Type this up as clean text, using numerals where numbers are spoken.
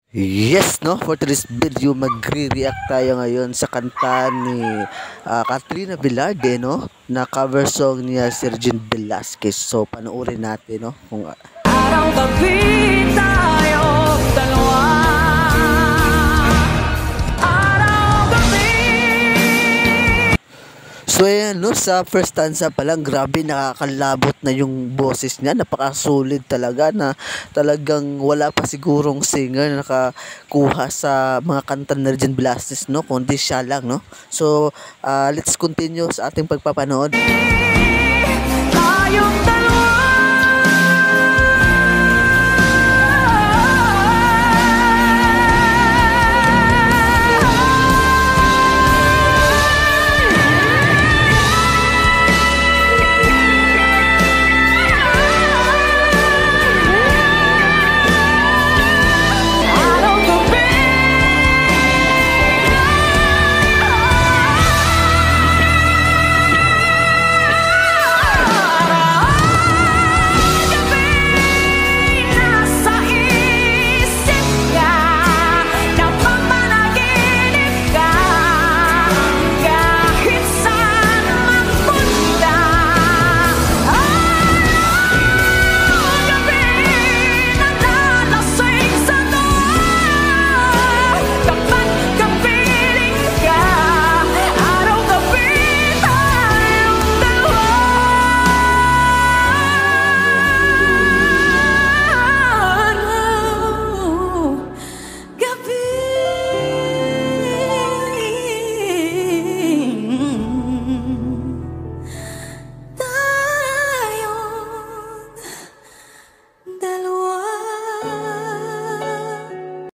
Yes, no? For today's video, magre-react tayo ngayon sa kanta ni Katrina Velarde, no? Na cover song niya si Regine Velasquez. So, panoorin natin, no? Kung Araw-gabi tayo dalawa. Araw-gabi. So ayan, no, sa first stanza pa lang, grabe nakakalabot na yung boses niya. Napaka-solid talaga na talagang wala pa sigurong singer na nakakuha sa mga kanta ni Regine Velasquez, no? Kundi siya lang, no? So, let's continue sa ating pagpapanood. Tayong